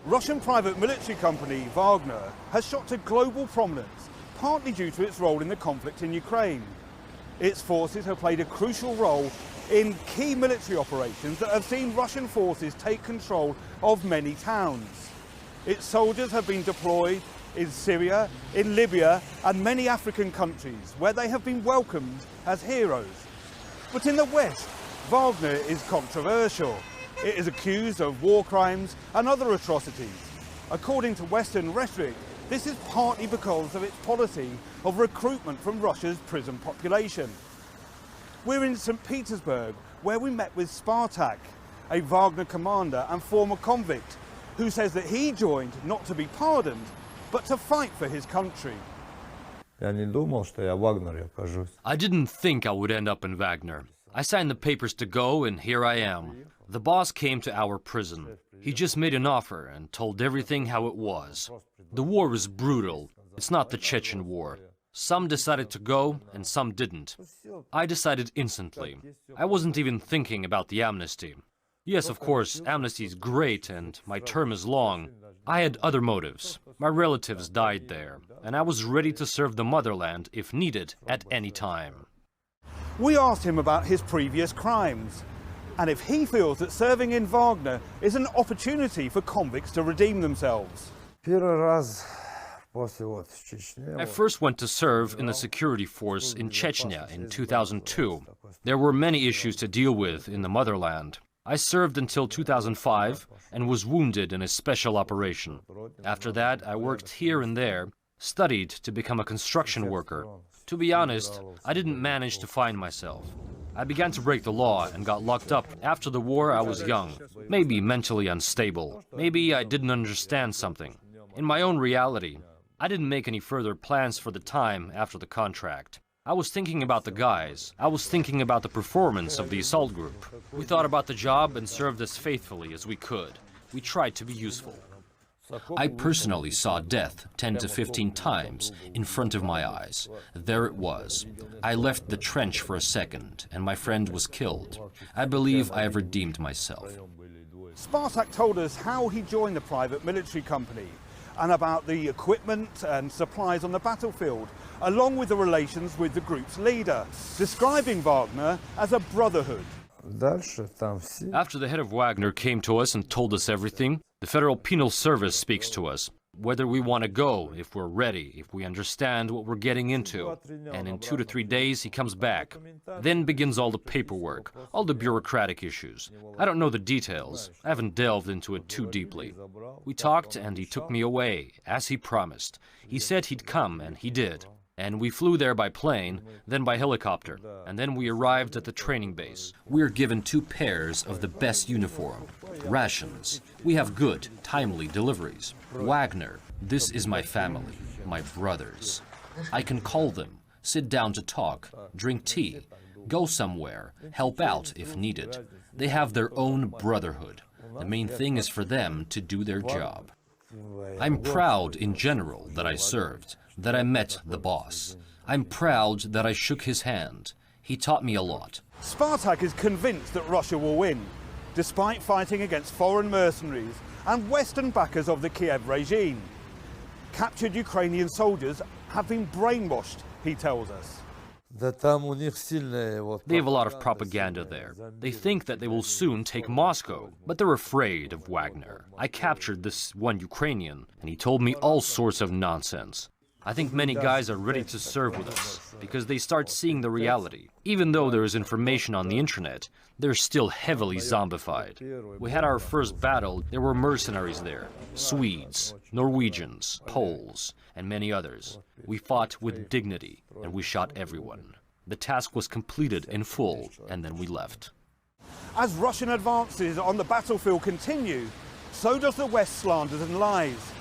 Russian private military company Wagner has shot to global prominence, partly due to its role in the conflict in Ukraine. Its forces have played a crucial role in key military operations that have seen Russian forces take control of many towns. Its soldiers have been deployed in Syria, in Libya and many African countries where they have been welcomed as heroes. But in the West, Wagner is controversial. It is accused of war crimes and other atrocities. According to Western rhetoric, this is partly because of its policy of recruitment from Russia's prison population. We're in St. Petersburg, where we met with Spartak, a Wagner commander and former convict, who says that he joined not to be pardoned, but to fight for his country. I didn't think I would end up in Wagner. I signed the papers to go, and here I am. The boss came to our prison. He just made an offer and told everything how it was. The war is brutal. It's not the Chechen war. Some decided to go, and some didn't. I decided instantly. I wasn't even thinking about the amnesty. Yes, of course, amnesty is great, and my term is long. I had other motives. My relatives died there, and I was ready to serve the motherland if needed at any time. We asked him about his previous crimes, and if he feels that serving in Wagner is an opportunity for convicts to redeem themselves. I first went to serve in the security force in Chechnya in 2002. There were many issues to deal with in the motherland. I served until 2005 and was wounded in a special operation. After that, I worked here and there, studied to become a construction worker. To be honest, I didn't manage to find myself. I began to break the law and got locked up. After the war, I was young, maybe mentally unstable. Maybe I didn't understand something. In my own reality, I didn't make any further plans for the time after the contract. I was thinking about the guys. I was thinking about the performance of the assault group. We thought about the job and served as faithfully as we could. We tried to be useful. I personally saw death 10 to 15 times in front of my eyes. There it was. I left the trench for a second, and my friend was killed. I believe I have redeemed myself. Spartak told us how he joined the private military company and about the equipment and supplies on the battlefield, along with the relations with the group's leader, describing Wagner as a brotherhood. After the head of Wagner came to us and told us everything, the Federal Penal Service speaks to us, whether we want to go, if we're ready, if we understand what we're getting into. And in 2 to 3 days, he comes back. Then begins all the paperwork, all the bureaucratic issues. I don't know the details. I haven't delved into it too deeply. We talked, and he took me away, as he promised. He said he'd come, and he did. And we flew there by plane, then by helicopter, and then we arrived at the training base. We're given 2 pairs of the best uniform, rations. We have good, timely deliveries. Wagner, this is my family, my brothers. I can call them, sit down to talk, drink tea, go somewhere, help out if needed. They have their own brotherhood. The main thing is for them to do their job. I'm proud in general that I served, that I met the boss. I'm proud that I shook his hand. He taught me a lot. Spartak is convinced that Russia will win, despite fighting against foreign mercenaries and Western backers of the Kiev regime. Captured Ukrainian soldiers have been brainwashed, he tells us. They have a lot of propaganda there. They think that they will soon take Moscow, but they're afraid of Wagner. I captured this one Ukrainian, and he told me all sorts of nonsense. I think many guys are ready to serve with us, because they start seeing the reality. Even though there is information on the internet, they're still heavily zombified. We had our first battle, there were mercenaries there, Swedes, Norwegians, Poles, and many others. We fought with dignity, and we shot everyone. The task was completed in full, and then we left. As Russian advances on the battlefield continue, so does the West's slanders and lies.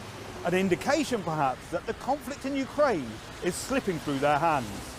An indication, perhaps, that the conflict in Ukraine is slipping through their hands.